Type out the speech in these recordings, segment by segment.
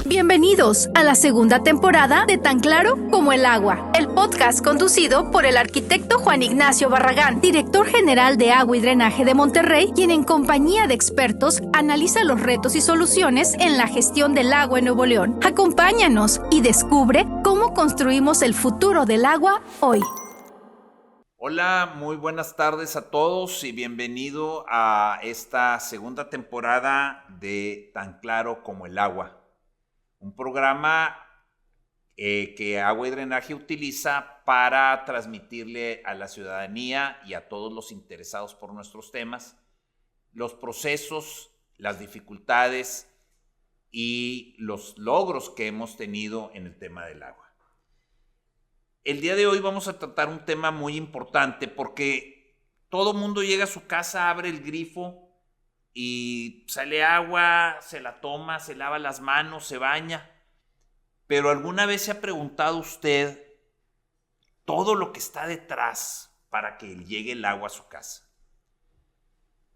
Bienvenidos a la segunda temporada de Tan Claro como el Agua, el podcast conducido por el arquitecto Juan Ignacio Barragán, director general de Agua y Drenaje de Monterrey, quien en compañía de expertos analiza los retos y soluciones en la gestión del agua en Nuevo León. Acompáñanos y descubre cómo construimos el futuro del agua hoy. Hola, muy buenas tardes a todos y bienvenido a esta segunda temporada de Tan Claro como el Agua. Un programa que Agua y Drenaje utiliza para transmitirle a la ciudadanía y a todos los interesados por nuestros temas los procesos, las dificultades y los logros que hemos tenido en el tema del agua. El día de hoy vamos a tratar un tema muy importante porque todo mundo llega a su casa, abre el grifo y sale agua, se la toma, se lava las manos, se baña. Pero ¿alguna vez se ha preguntado usted todo lo que está detrás para que llegue el agua a su casa?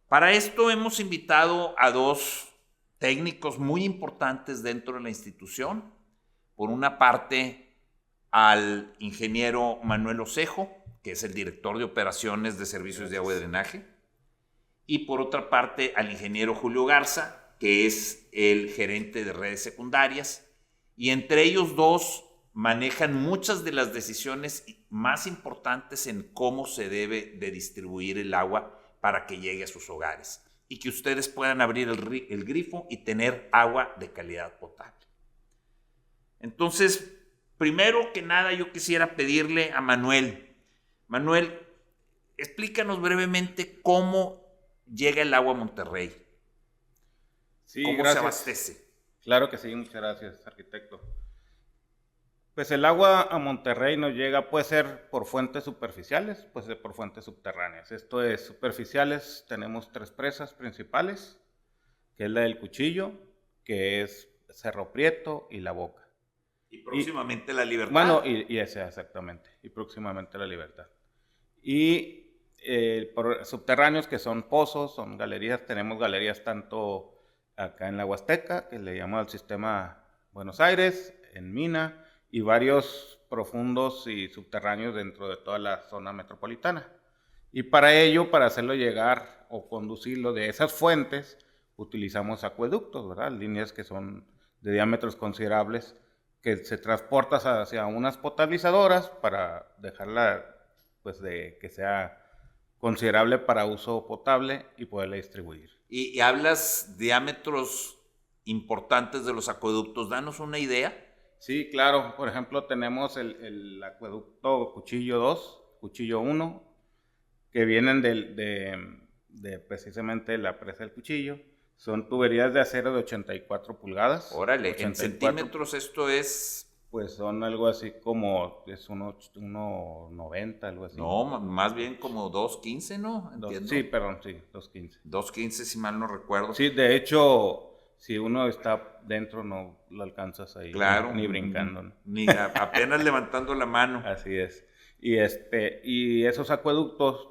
Para esto hemos invitado a dos técnicos muy importantes dentro de la institución. Por una parte, al ingeniero Manuel Osejo, que es el director de operaciones de servicios de agua y drenaje, y por otra parte al ingeniero Julio Garza, que es el gerente de redes secundarias, y entre ellos dos manejan muchas de las decisiones más importantes en cómo se debe de distribuir el agua para que llegue a sus hogares y que ustedes puedan abrir el grifo y tener agua de calidad potable. Entonces, primero que nada, yo quisiera pedirle a Manuel, explícanos brevemente cómo llega el agua a Monterrey. Sí, ¿Cómo gracias. se abastece? Claro que sí, muchas gracias, arquitecto. Pues el agua a Monterrey nos llega, puede ser por fuentes superficiales, puede ser por fuentes subterráneas. Esto es, superficiales, tenemos tres presas principales, que es la del Cuchillo, que es Cerro Prieto y La Boca. Y próximamente La Libertad. Bueno, y esa exactamente, y próximamente La Libertad. Y por subterráneos, que son pozos, son galerías, tenemos galerías tanto acá en la Huasteca, que le llamamos al sistema Buenos Aires, en Mina, y varios profundos y subterráneos dentro de toda la zona metropolitana. Y para ello, para hacerlo llegar o conducirlo de esas fuentes, utilizamos acueductos, ¿verdad? Líneas que son de diámetros considerables, que se transportan hacia unas potabilizadoras para dejarla, pues, de que sea considerable para uso potable y poderla distribuir. Y hablas diámetros importantes de los acueductos. Danos una idea. Sí, claro. Por ejemplo, tenemos el acueducto Cuchillo 2, Cuchillo 1, que vienen de precisamente la presa del Cuchillo. Son tuberías de acero de 84 pulgadas. Órale, 84, en centímetros esto es... Pues son algo así como, es 1.90, algo así. No, más bien como 2.15, ¿no? Entiendo. Sí, perdón, sí, 2.15. 2.15 si mal no recuerdo. Sí, de hecho, si uno está dentro no lo alcanzas ahí. Claro. Ni brincando, ¿no? Ni apenas levantando la mano. Así es. Y esos acueductos,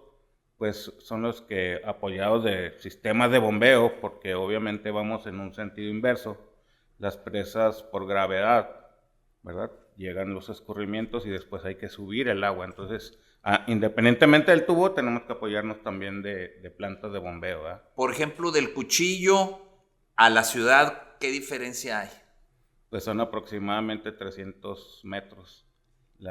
pues son los que, apoyados de sistemas de bombeo, porque obviamente vamos en un sentido inverso, las presas por gravedad, ¿verdad? Llegan los escurrimientos y después hay que subir el agua. Entonces, independientemente del tubo, tenemos que apoyarnos también de plantas de bombeo, ¿verdad? Por ejemplo, del Cuchillo a la ciudad, ¿qué diferencia hay? Pues son aproximadamente 300 metros.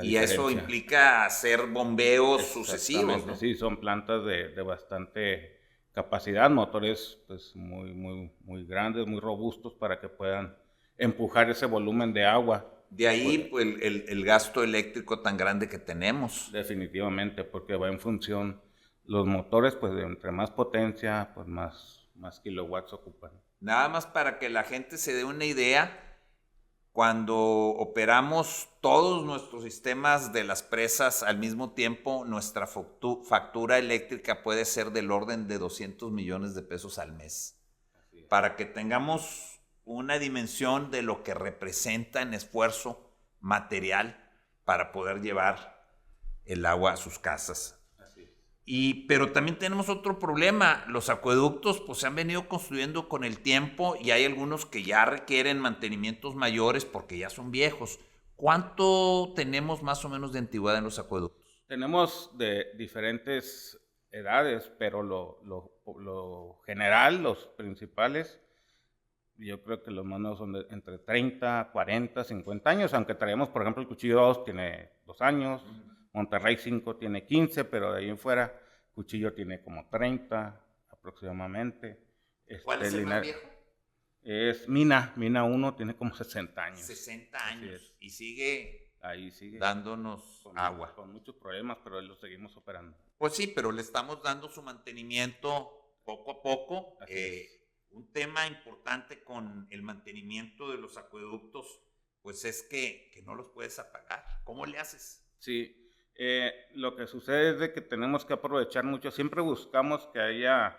Y eso implica hacer bombeos sucesivos, ¿no? Sí, son plantas de bastante capacidad, motores pues muy grandes, muy robustos para que puedan empujar ese volumen de agua. De ahí pues, el gasto eléctrico tan grande que tenemos. Definitivamente, porque va en función, los motores, pues de entre más potencia, pues más kilowatts ocupan. Nada más para que la gente se dé una idea, cuando operamos todos nuestros sistemas de las presas al mismo tiempo, nuestra factura eléctrica puede ser del orden de 200 millones de pesos al mes. Para que tengamos una dimensión de lo que representa en esfuerzo material para poder llevar el agua a sus casas. Pero también tenemos otro problema. Los acueductos pues se han venido construyendo con el tiempo y hay algunos que ya requieren mantenimientos mayores porque ya son viejos. ¿Cuánto tenemos más o menos de antigüedad en los acueductos? Tenemos de diferentes edades, pero lo general, los principales, yo creo que los más nuevos son entre 30, 40, 50 años, aunque traemos, por ejemplo, el cuchillo 2 tiene 2 años, Monterrey 5 tiene 15, pero de ahí en fuera, cuchillo tiene como 30 aproximadamente. ¿Cuál es el más viejo? Es Mina 1, tiene como 60 años. 60 años y sigue, ahí sigue dándonos agua. Con muchos problemas, pero lo seguimos operando. Pues sí, pero le estamos dando su mantenimiento poco a poco. Un tema importante con el mantenimiento de los acueductos, pues es que no los puedes apagar. ¿Cómo le haces? Sí, lo que sucede es de que tenemos que aprovechar mucho. Siempre buscamos que haya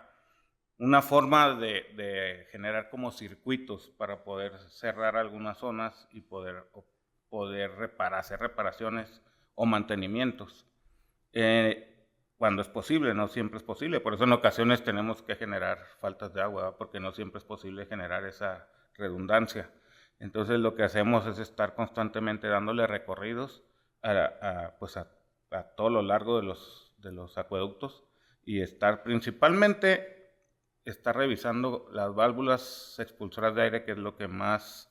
una forma de generar como circuitos para poder cerrar algunas zonas y poder hacer reparaciones o mantenimientos. Cuando es posible, no siempre es posible. Por eso en ocasiones tenemos que generar faltas de agua, porque no siempre es posible generar esa redundancia. Entonces lo que hacemos es estar constantemente dándole recorridos a todo lo largo de los acueductos y principalmente estar revisando las válvulas expulsoras de aire, que es lo que más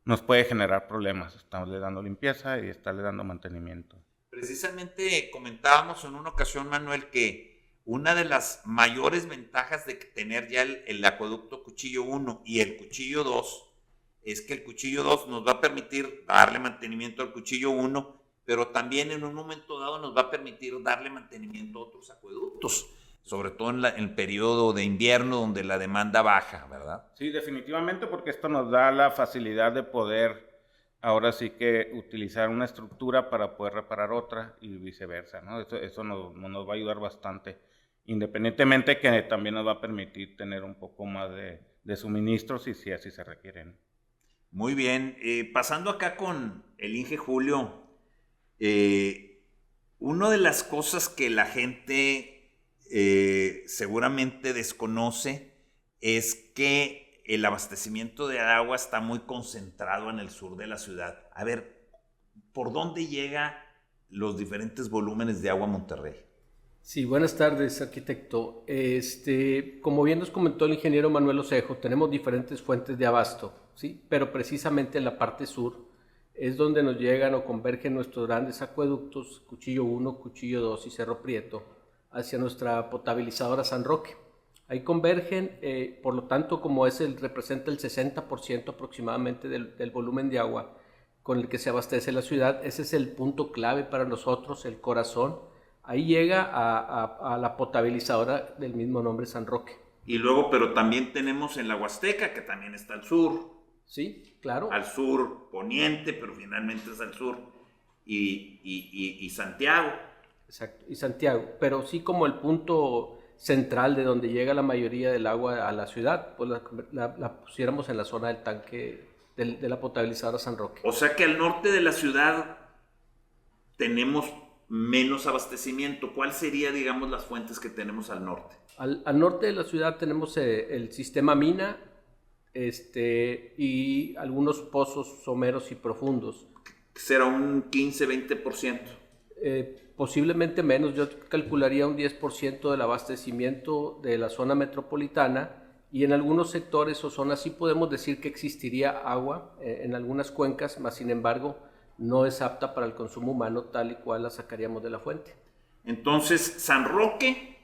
nos puede generar problemas. Estarle dando limpieza y estarle dando mantenimiento. Precisamente comentábamos en una ocasión, Manuel, que una de las mayores ventajas de tener ya el acueducto Cuchillo 1 y el Cuchillo 2 es que el Cuchillo 2 nos va a permitir darle mantenimiento al Cuchillo 1, pero también en un momento dado nos va a permitir darle mantenimiento a otros acueductos, sobre todo en el periodo de invierno donde la demanda baja, ¿verdad? Sí, definitivamente, porque esto nos da la facilidad de poder ahora sí que utilizar una estructura para poder reparar otra y viceversa, ¿no? Eso nos va a ayudar bastante, independientemente que también nos va a permitir tener un poco más de suministros si así se requieren. Muy bien, pasando acá con el Inge Julio, una de las cosas que la gente seguramente desconoce es que el abastecimiento de agua está muy concentrado en el sur de la ciudad. A ver, ¿por dónde llegan los diferentes volúmenes de agua a Monterrey? Sí, buenas tardes, arquitecto. Como bien nos comentó el ingeniero Manuel Osejo, tenemos diferentes fuentes de abasto, ¿sí? Pero precisamente en la parte sur es donde nos llegan o convergen nuestros grandes acueductos, Cuchillo 1, Cuchillo 2 y Cerro Prieto, hacia nuestra potabilizadora San Roque. Ahí convergen, por lo tanto, como representa el 60% aproximadamente del volumen de agua con el que se abastece la ciudad, ese es el punto clave para nosotros, el corazón. Ahí llega a la potabilizadora del mismo nombre, San Roque. Y luego, pero también tenemos en la Huasteca, que también está al sur. Sí, claro. Al sur poniente, pero finalmente es al sur. Y Santiago. Exacto, y Santiago. Pero sí como el punto central de donde llega la mayoría del agua a la ciudad, pues la pusiéramos en la zona del tanque de la potabilizadora San Roque. O sea que al norte de la ciudad tenemos menos abastecimiento. ¿Cuál sería, digamos, las fuentes que tenemos al norte? Al norte de la ciudad tenemos el sistema Mina y algunos pozos someros y profundos. ¿Será un 15-20%? Posiblemente menos, yo calcularía un 10% del abastecimiento de la zona metropolitana, y en algunos sectores o zonas sí podemos decir que existiría agua en algunas cuencas, mas sin embargo no es apta para el consumo humano tal y cual la sacaríamos de la fuente. Entonces, San Roque,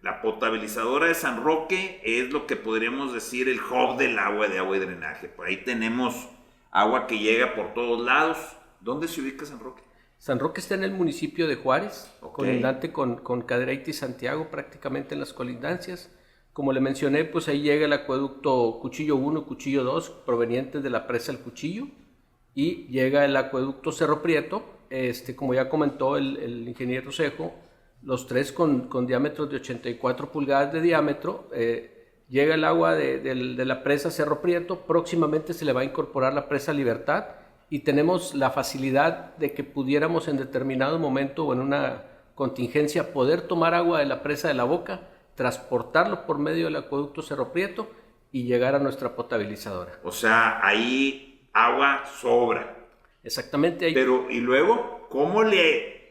la potabilizadora de San Roque es lo que podríamos decir el hub del agua de agua y drenaje. Por ahí tenemos agua que llega por todos lados. ¿Dónde se ubica San Roque? San Roque está en el municipio de Juárez, okay, colindante con Cadereyta y Santiago, prácticamente en las colindancias. Como le mencioné, pues ahí llega el acueducto Cuchillo 1, Cuchillo 2, provenientes de la presa El Cuchillo, y llega el acueducto Cerro Prieto, como ya comentó el ingeniero Cejo, los tres con diámetros de 84 pulgadas de diámetro. Llega el agua de la presa Cerro Prieto, próximamente se le va a incorporar la presa Libertad, y tenemos la facilidad de que pudiéramos en determinado momento o en una contingencia, poder tomar agua de la presa de la Boca, transportarlo por medio del acueducto Cerro Prieto y llegar a nuestra potabilizadora. O sea, ahí agua sobra. Exactamente. Ahí. Pero, y luego, ¿cómo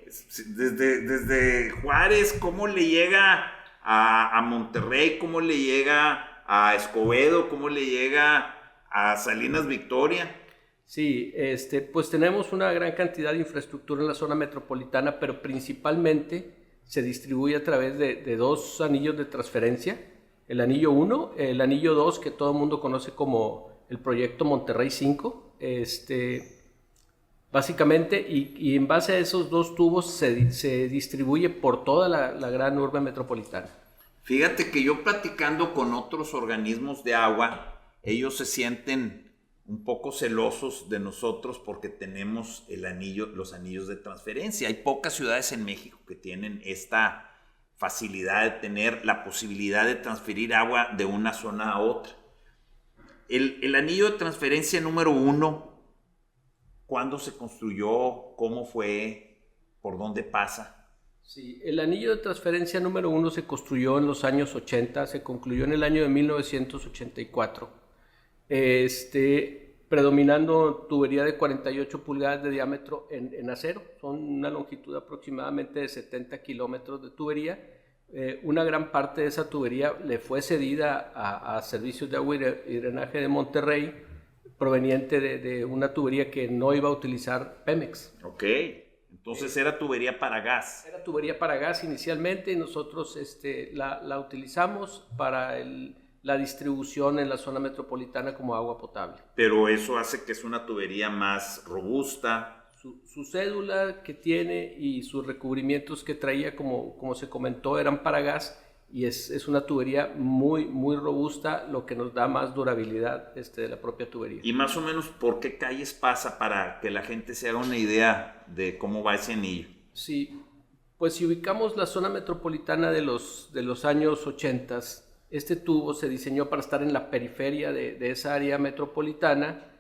desde Juárez, cómo le llega a Monterrey, cómo le llega a Escobedo, cómo le llega a Salinas Victoria? Sí, pues tenemos una gran cantidad de infraestructura en la zona metropolitana, pero principalmente se distribuye a través de dos anillos de transferencia, el anillo 1, el anillo 2, que todo el mundo conoce como el proyecto Monterrey 5, básicamente, y en base a esos dos tubos se distribuye por toda la gran urbe metropolitana. Fíjate que yo platicando con otros organismos de agua, ellos se sienten un poco celosos de nosotros porque tenemos los anillos de transferencia. Hay pocas ciudades en México que tienen esta facilidad de tener la posibilidad de transferir agua de una zona a otra. El anillo de transferencia número 1, ¿cuándo se construyó? ¿Cómo fue? ¿Por dónde pasa? Sí, el anillo de transferencia número 1 se construyó en los años 80, se concluyó en el año de 1984. Predominando tubería de 48 pulgadas de diámetro en acero, son una longitud aproximadamente de 70 kilómetros de tubería. Una gran parte de esa tubería le fue cedida a Servicios de Agua y Drenaje de Monterrey, proveniente de una tubería que no iba a utilizar Pemex. Ok, entonces era tubería para gas. Era tubería para gas inicialmente y nosotros la utilizamos para la distribución en la zona metropolitana como agua potable. Pero eso hace que es una tubería más robusta. Su cédula que tiene y sus recubrimientos que traía, como se comentó, eran para gas y es una tubería muy, muy robusta, lo que nos da más durabilidad de la propia tubería. ¿Y más o menos por qué calles pasa para que la gente se haga una idea de cómo va ese anillo? Sí, pues si ubicamos la zona metropolitana de los años 80, este tubo se diseñó para estar en la periferia de esa área metropolitana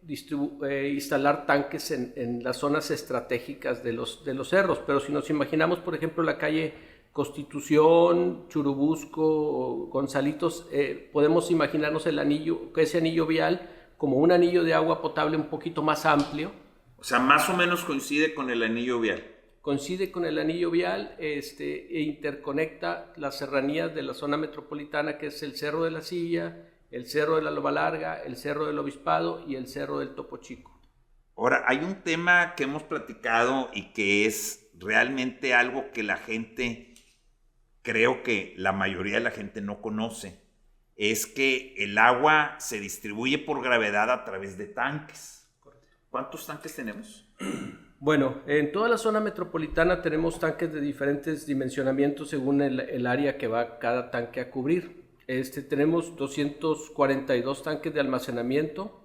instalar tanques en las zonas estratégicas de los cerros. Pero si nos imaginamos, por ejemplo, la calle Constitución, Churubusco, Gonzalitos, podemos imaginarnos ese anillo vial como un anillo de agua potable un poquito más amplio. O sea, más o menos coincide con el anillo vial. Coincide con el anillo vial e interconecta las serranías de la zona metropolitana, que es el Cerro de la Silla, el Cerro de la Loma Larga, el Cerro del Obispado y el Cerro del Topo Chico. Ahora, hay un tema que hemos platicado y que es realmente algo que la gente, creo que la mayoría de la gente no conoce, es que el agua se distribuye por gravedad a través de tanques. ¿Cuántos tanques tenemos? Bueno, en toda la zona metropolitana tenemos tanques de diferentes dimensionamientos según el área que va cada tanque a cubrir. Tenemos 242 tanques de almacenamiento,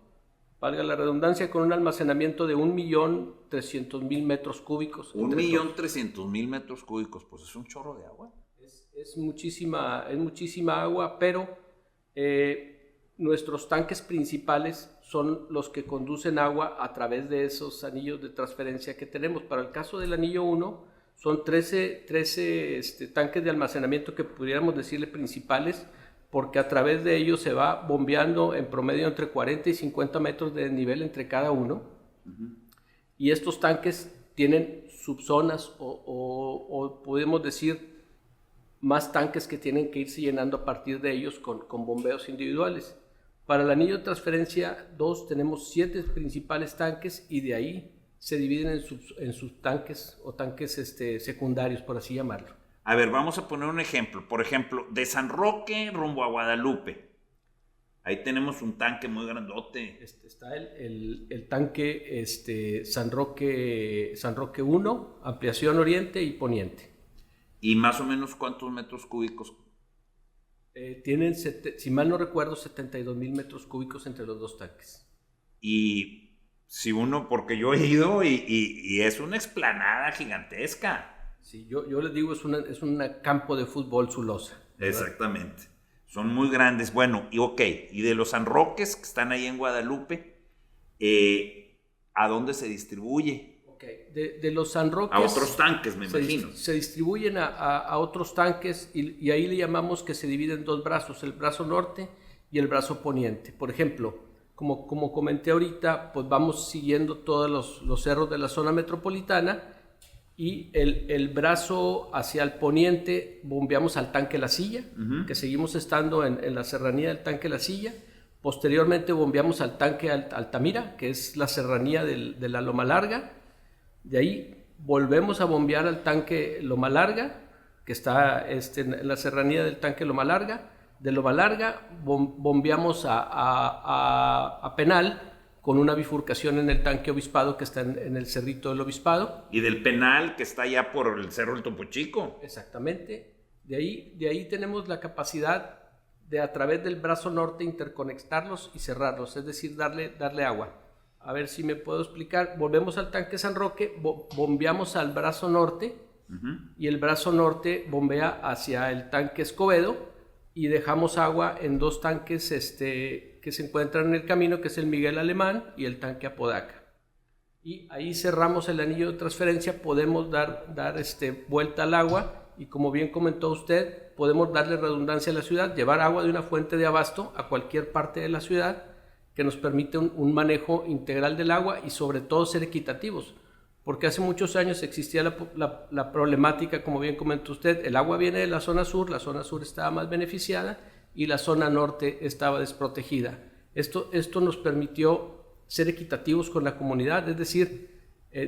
valga la redundancia, con un almacenamiento de 1.300.000 metros cúbicos. 1.300.000 metros cúbicos, pues es un chorro de agua. Es muchísima agua, pero nuestros tanques principales son los que conducen agua a través de esos anillos de transferencia que tenemos. Para el caso del anillo 1, son 13 tanques de almacenamiento que pudiéramos decirle principales, porque a través de ellos se va bombeando en promedio entre 40 y 50 metros de desnivel entre cada uno. Uh-huh. Y estos tanques tienen subzonas o podemos decir más tanques que tienen que irse llenando a partir de ellos con bombeos individuales. Para el anillo de transferencia 2 tenemos 7 principales tanques y de ahí se dividen en subtanques o tanques secundarios, por así llamarlo. A ver, vamos a poner un ejemplo. Por ejemplo, de San Roque rumbo a Guadalupe. Ahí tenemos un tanque muy grandote. Está el tanque San Roque 1, ampliación oriente y poniente. ¿Y más o menos cuántos metros cúbicos? Tienen, si mal no recuerdo, 72,000 metros cúbicos entre los dos tanques. Y si uno, porque yo he ido y es una explanada gigantesca. Sí, yo les digo, es un campo de fútbol su losa. Exactamente. Son muy grandes. Bueno, y de los San Roques que están ahí en Guadalupe, ¿a dónde se distribuye? Ok, de los San Roques... A otros tanques, me imagino. Se distribuyen a otros tanques y ahí le llamamos que se dividen en dos brazos, el brazo norte y el brazo poniente. Por ejemplo, como comenté ahorita, pues vamos siguiendo todos los cerros de la zona metropolitana y el brazo hacia el poniente bombeamos al tanque La Silla, que seguimos estando en la serranía del tanque La Silla. Posteriormente bombeamos al tanque Altamira, que es la serranía de la Loma Larga. De ahí volvemos a bombear al tanque Loma Larga, que está en la serranía del tanque Loma Larga. De Loma Larga bombeamos a Penal con una bifurcación en el tanque Obispado que está en el Cerrito del Obispado. Y del Penal que está allá por el Cerro del Topo Chico. Exactamente. De ahí tenemos la capacidad de a través del brazo norte interconectarlos y cerrarlos, es decir, darle agua. A ver si me puedo explicar. Volvemos al tanque San Roque, bombeamos al brazo norte y el brazo norte bombea hacia el tanque Escobedo y dejamos agua en dos tanques que se encuentran en el camino, que es el Miguel Alemán y el tanque Apodaca. Y ahí cerramos el anillo de transferencia, podemos dar vuelta al agua y, como bien comentó usted, podemos darle redundancia a la ciudad, llevar agua de una fuente de abasto a cualquier parte de la ciudad, que nos permite un manejo integral del agua y sobre todo ser equitativos, porque hace muchos años existía la problemática, como bien comentó usted, el agua viene de la zona sur estaba más beneficiada y la zona norte estaba desprotegida. Esto nos permitió ser equitativos con la comunidad, es decir,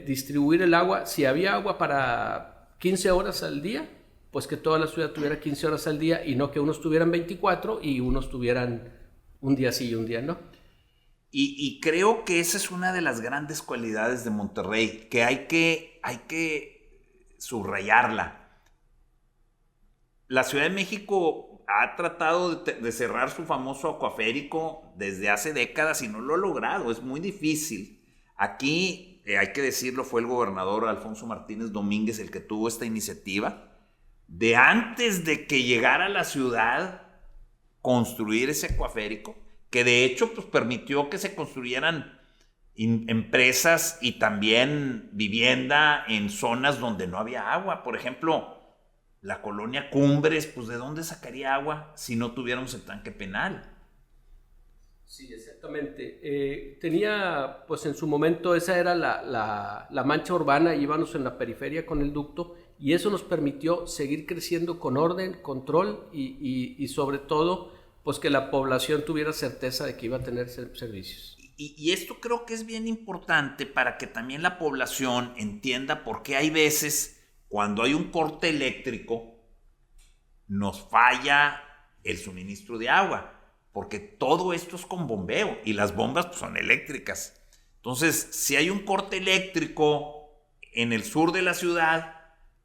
distribuir el agua. Si había agua para 15 horas al día, pues que toda la ciudad tuviera 15 horas al día y no que unos tuvieran 24 y unos tuvieran un día sí y un día no. Y creo que esa es una de las grandes cualidades de Monterrey, que hay que subrayarla. La Ciudad de México ha tratado de cerrar su famoso acuaférico desde hace décadas y no lo ha logrado, es muy difícil. Aquí, hay que decirlo, fue el gobernador Alfonso Martínez Domínguez el que tuvo esta iniciativa de, antes de que llegara a la ciudad, construir ese acuaférico, que de hecho pues permitió que se construyeran empresas y también vivienda en zonas donde no había agua. Por ejemplo, la colonia Cumbres, pues ¿de dónde sacaría agua si no tuviéramos el tanque Penal? Sí, exactamente. Tenía, pues en su momento, esa era la mancha urbana, íbamos en la periferia con el ducto y eso nos permitió seguir creciendo con orden, control y sobre todo, pues que la población tuviera certeza de que iba a tener servicios. Y esto creo que es bien importante para que también la población entienda por qué hay veces, cuando hay un corte eléctrico, nos falla el suministro de agua, porque todo esto es con bombeo y las bombas pues, son eléctricas. Entonces, si hay un corte eléctrico en el sur de la ciudad,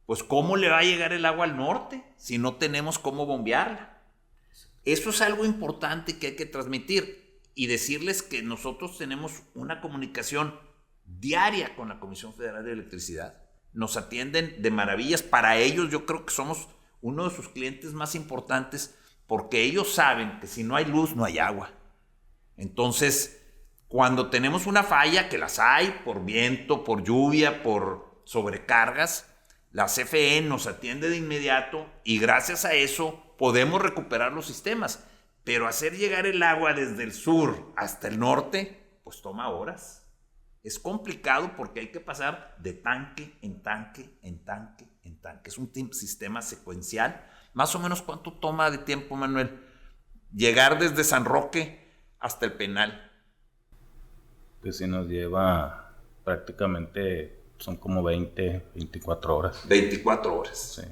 pues ¿cómo le va a llegar el agua al norte si no tenemos cómo bombearla? Eso es algo importante que hay que transmitir y decirles que nosotros tenemos una comunicación diaria con la Comisión Federal de Electricidad. Nos atienden de maravillas. Para ellos yo creo que somos uno de sus clientes más importantes porque ellos saben que si no hay luz no hay agua. Entonces, cuando tenemos una falla, que las hay por viento, por lluvia, por sobrecargas, la CFE nos atiende de inmediato y gracias a eso podemos recuperar los sistemas, pero hacer llegar el agua desde el sur hasta el norte, pues toma horas. Es complicado porque hay que pasar de tanque en tanque, en tanque, en tanque. Es un sistema secuencial. Más o menos, ¿cuánto toma de tiempo, Manuel, llegar desde San Roque hasta el Penal? Pues sí nos lleva prácticamente, son como 24 horas. 24 horas. Sí.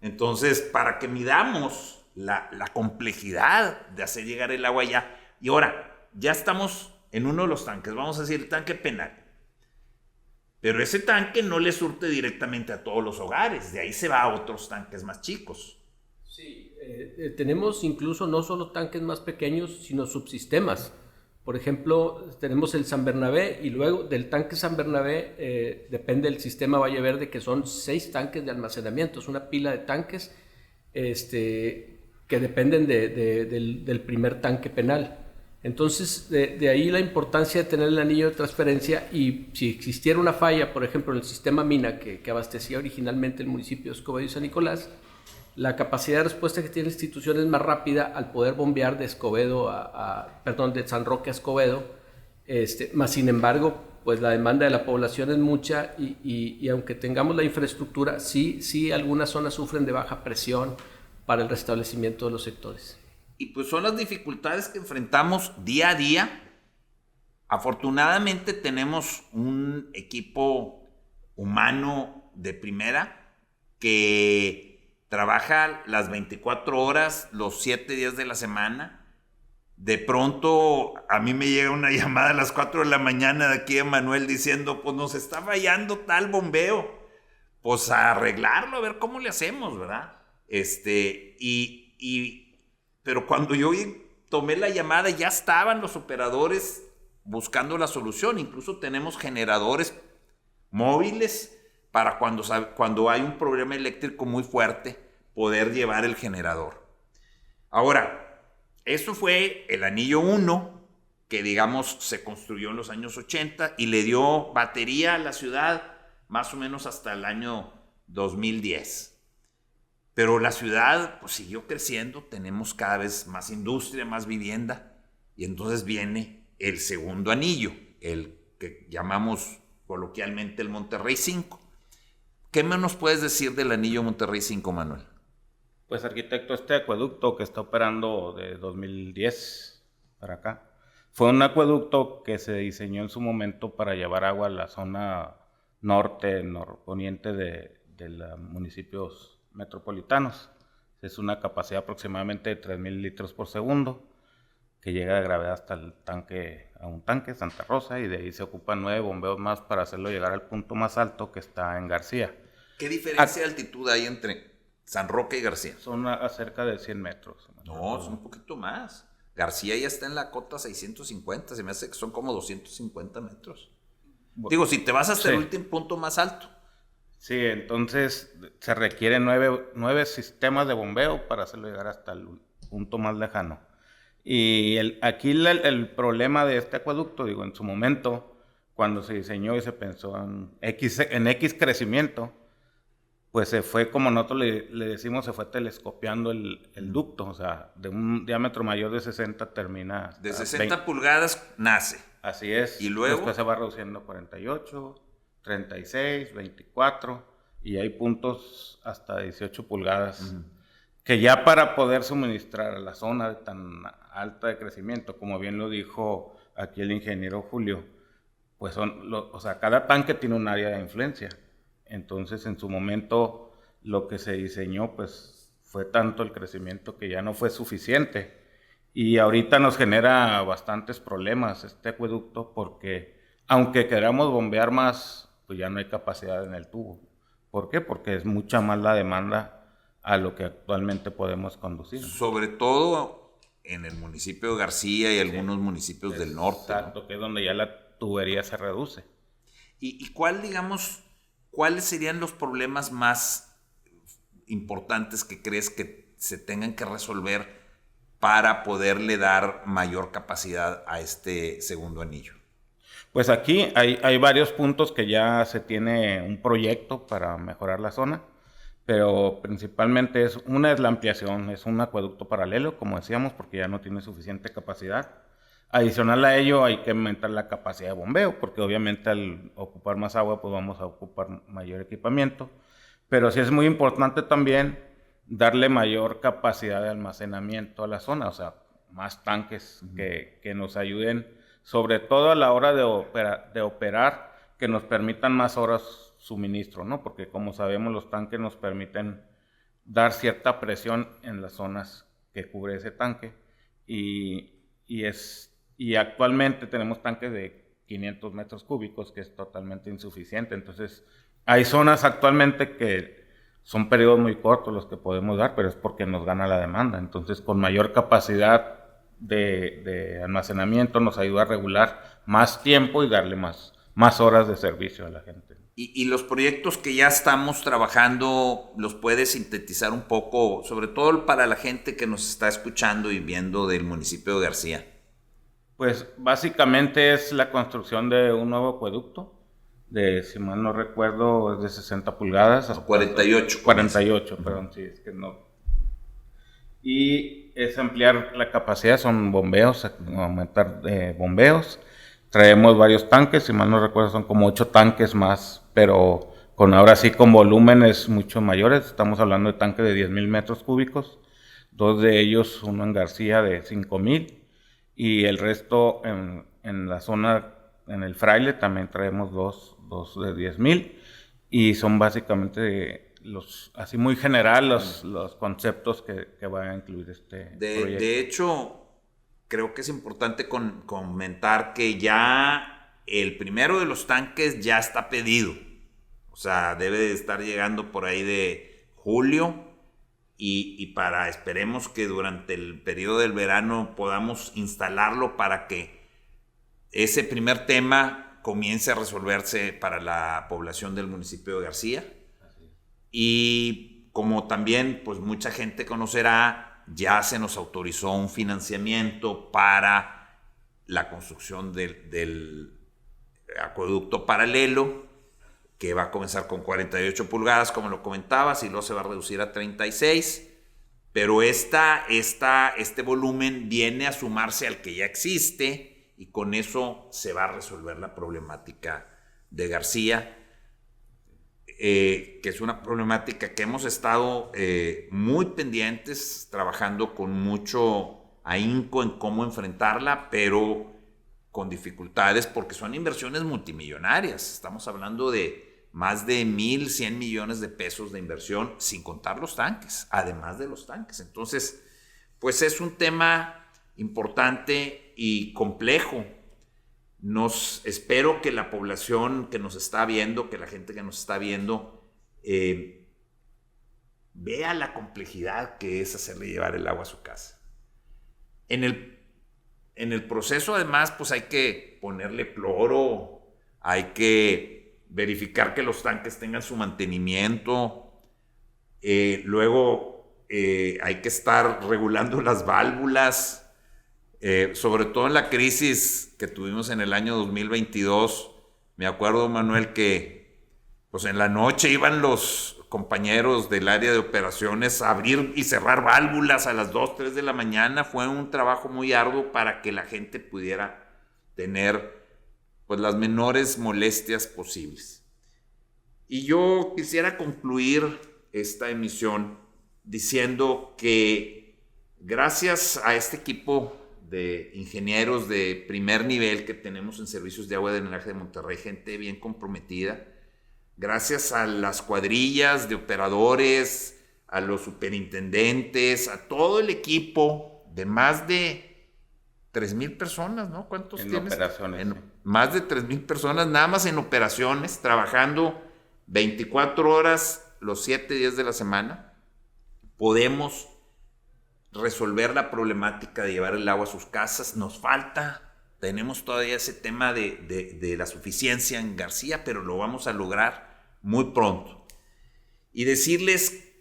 Entonces, para que midamos la complejidad de hacer llegar el agua allá. Y ahora, ya estamos en uno de los tanques, vamos a decir el tanque Penal. Pero ese tanque no le surte directamente a todos los hogares, de ahí se va a otros tanques más chicos. Sí, tenemos incluso no solo tanques más pequeños, sino subsistemas. Por ejemplo, tenemos el San Bernabé y luego del tanque San Bernabé depende del sistema Valle Verde, que son 6 tanques de almacenamiento. Es una pila de tanques que dependen del primer tanque Penal. Entonces, de ahí la importancia de tener el anillo de transferencia, y si existiera una falla, por ejemplo, en el sistema Mina que abastecía originalmente el municipio de Escobedo y San Nicolás, la capacidad de respuesta que tiene la institución es más rápida al poder bombear de Escobedo de San Roque a Escobedo, más sin embargo, pues la demanda de la población es mucha y aunque tengamos la infraestructura, sí algunas zonas sufren de baja presión para el restablecimiento de los sectores. Y pues son las dificultades que enfrentamos día a día. Afortunadamente tenemos un equipo humano de primera que trabaja las 24 horas, los 7 días de la semana. De pronto a mí me llega una llamada a las 4 de la mañana de aquí de Manuel diciendo, pues nos está fallando tal bombeo. Pues a arreglarlo, a ver cómo le hacemos, ¿verdad? Pero cuando yo tomé la llamada ya estaban los operadores buscando la solución. Incluso tenemos generadores móviles para cuando hay un problema eléctrico muy fuerte, poder llevar el generador. Ahora, eso fue el anillo 1, que digamos se construyó en los años 80 y le dio batería a la ciudad más o menos hasta el año 2010. Pero la ciudad pues siguió creciendo, tenemos cada vez más industria, más vivienda, y entonces viene el segundo anillo, el que llamamos coloquialmente el Monterrey 5. ¿Qué más nos puedes decir del anillo Monterrey 5, Manuel? Pues arquitecto, este acueducto que está operando de 2010 para acá, fue un acueducto que se diseñó en su momento para llevar agua a la zona norponiente de los municipios metropolitanos. Es una capacidad aproximadamente de 3,000 litros por segundo, que llega de gravedad hasta un tanque, Santa Rosa, y de ahí se ocupan 9 bombeos más para hacerlo llegar al punto más alto, que está en García. ¿Qué diferencia de altitud hay entre San Roque y García? Son a cerca de 100 metros. No, son un poquito más. García ya está en la cota 650, se me hace que son como 250 metros. Bueno, digo, si te vas hasta el último punto más alto. Sí, entonces se requieren 9 sistemas de bombeo para hacerlo llegar hasta el punto más lejano. Y aquí el problema de este acueducto, digo, en su momento, cuando se diseñó y se pensó en X crecimiento, pues se fue, como nosotros le decimos, se fue telescopiando el ducto, o sea, de un diámetro mayor de 60 termina... De 60 pulgadas nace. Así es. Y luego... Después se va reduciendo a 48... 36, 24, y hay puntos hasta 18 pulgadas, que ya para poder suministrar a la zona tan alta de crecimiento, como bien lo dijo aquí el ingeniero Julio, pues cada tanque tiene un área de influencia. Entonces, en su momento, lo que se diseñó, pues, fue tanto el crecimiento que ya no fue suficiente. Y ahorita nos genera bastantes problemas este acueducto, porque aunque queramos bombear más, pues ya no hay capacidad en el tubo. ¿Por qué? Porque es mucha más la demanda a lo que actualmente podemos conducir. Sobre todo en el municipio de García y algunos municipios del norte. Exacto, ¿no? Que es donde ya la tubería se reduce. ¿Y cuáles serían los problemas más importantes que crees que se tengan que resolver para poderle dar mayor capacidad a este segundo anillo? Pues aquí hay varios puntos que ya se tiene un proyecto para mejorar la zona, pero principalmente una es la ampliación, es un acueducto paralelo, como decíamos, porque ya no tiene suficiente capacidad. Adicional a ello hay que aumentar la capacidad de bombeo, porque obviamente al ocupar más agua pues vamos a ocupar mayor equipamiento, pero sí es muy importante también darle mayor capacidad de almacenamiento a la zona, o sea, más tanques que nos ayuden, sobre todo a la hora de operar, que nos permitan más horas suministro, ¿no? Porque como sabemos, los tanques nos permiten dar cierta presión en las zonas que cubre ese tanque, y actualmente tenemos tanques de 500 metros cúbicos, que es totalmente insuficiente. Entonces, hay zonas actualmente que son periodos muy cortos los que podemos dar, pero es porque nos gana la demanda. Entonces, con mayor capacidad de almacenamiento nos ayuda a regular más tiempo y darle más horas de servicio a la gente. Y los proyectos que ya estamos trabajando, ¿los puedes sintetizar un poco, sobre todo para la gente que nos está escuchando y viendo del municipio de García? Pues básicamente es la construcción de un nuevo acueducto, si mal no recuerdo, es de 60 pulgadas. No, 48. 48, perdón, sí, es que no. Y es ampliar la capacidad, son bombeos, aumentar bombeos. Traemos varios tanques, si mal no recuerdo son como 8 tanques más, pero ahora sí con volúmenes mucho mayores. Estamos hablando de tanques de 10,000 metros cúbicos, 2 de ellos, uno en García de 5,000 y el resto en la zona, en el Fraile también traemos dos de 10,000 y son básicamente así muy general los conceptos que va a incluir este proyecto. De hecho, creo que es importante comentar que ya el primero de los tanques ya está pedido. O sea, debe de estar llegando por ahí de julio y esperemos que durante el periodo del verano podamos instalarlo para que ese primer tema comience a resolverse para la población del municipio de García. Y como también pues mucha gente conocerá, ya se nos autorizó un financiamiento para la construcción del acueducto paralelo, que va a comenzar con 48 pulgadas, como lo comentabas, y luego se va a reducir a 36. Pero este volumen viene a sumarse al que ya existe, y con eso se va a resolver la problemática de García, que es una problemática que hemos estado muy pendientes, trabajando con mucho ahínco en cómo enfrentarla, pero con dificultades porque son inversiones multimillonarias. Estamos hablando de más de 1,100 millones de pesos de inversión, sin contar los tanques, además de los tanques. Entonces, pues es un tema importante y complejo. Espero que la población que nos está viendo, que la gente que nos está viendo, vea la complejidad que es hacerle llevar el agua a su casa. En el proceso, además, pues hay que ponerle cloro, hay que verificar que los tanques tengan su mantenimiento, luego hay que estar regulando las válvulas. Sobre todo en la crisis que tuvimos en el año 2022, me acuerdo, Manuel, que pues en la noche iban los compañeros del área de operaciones a abrir y cerrar válvulas a las 2, 3 de la mañana. Fue un trabajo muy arduo para que la gente pudiera tener pues las menores molestias posibles. Y yo quisiera concluir esta emisión diciendo que gracias a este equipo de ingenieros de primer nivel que tenemos en Servicios de Agua y Drenaje de Monterrey, gente bien comprometida, gracias a las cuadrillas de operadores, a los superintendentes, a todo el equipo de más de 3,000 personas, ¿no? ¿Cuántos tienes? En operaciones. Más de 3,000 personas, nada más en operaciones, trabajando 24 horas los 7 días de la semana. Podemos resolver la problemática de llevar el agua a sus casas. Nos falta, tenemos todavía ese tema de la suficiencia en García, pero lo vamos a lograr muy pronto. Y decirles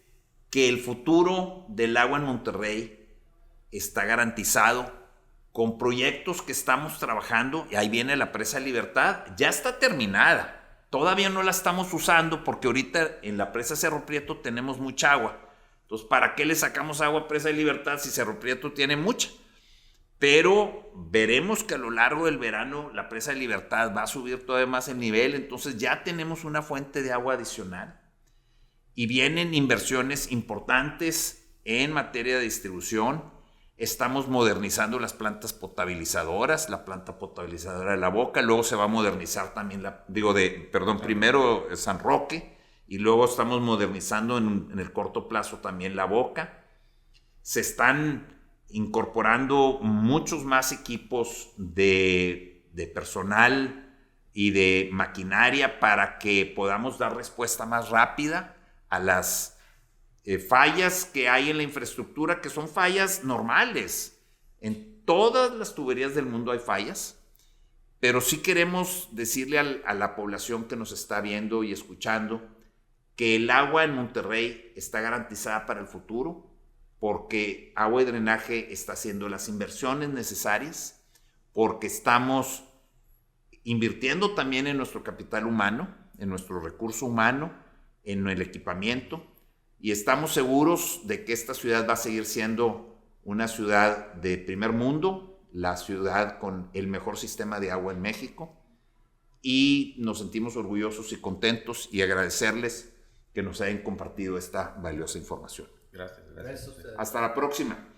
que el futuro del agua en Monterrey está garantizado con proyectos que estamos trabajando. Y ahí viene la Presa Libertad, ya está terminada, todavía no la estamos usando porque ahorita en la Presa Cerro Prieto tenemos mucha agua. Entonces, ¿para qué le sacamos agua a Presa de Libertad si Cerro Prieto tiene mucha? Pero veremos que a lo largo del verano la Presa de Libertad va a subir todavía más el nivel, entonces ya tenemos una fuente de agua adicional. Y vienen inversiones importantes en materia de distribución. Estamos modernizando las plantas potabilizadoras, la planta potabilizadora de La Boca, luego se va a modernizar también primero San Roque, y luego estamos modernizando en el corto plazo también La Boca. Se están incorporando muchos más equipos de personal y de maquinaria para que podamos dar respuesta más rápida a las fallas que hay en la infraestructura, que son fallas normales. En todas las tuberías del mundo hay fallas, pero sí queremos decirle a la población que nos está viendo y escuchando que el agua en Monterrey está garantizada para el futuro, porque Agua y Drenaje está haciendo las inversiones necesarias, porque estamos invirtiendo también en nuestro capital humano, en nuestro recurso humano, en el equipamiento, y estamos seguros de que esta ciudad va a seguir siendo una ciudad de primer mundo, la ciudad con el mejor sistema de agua en México, y nos sentimos orgullosos y contentos y agradecerles que nos hayan compartido esta valiosa información. Gracias. Hasta la próxima.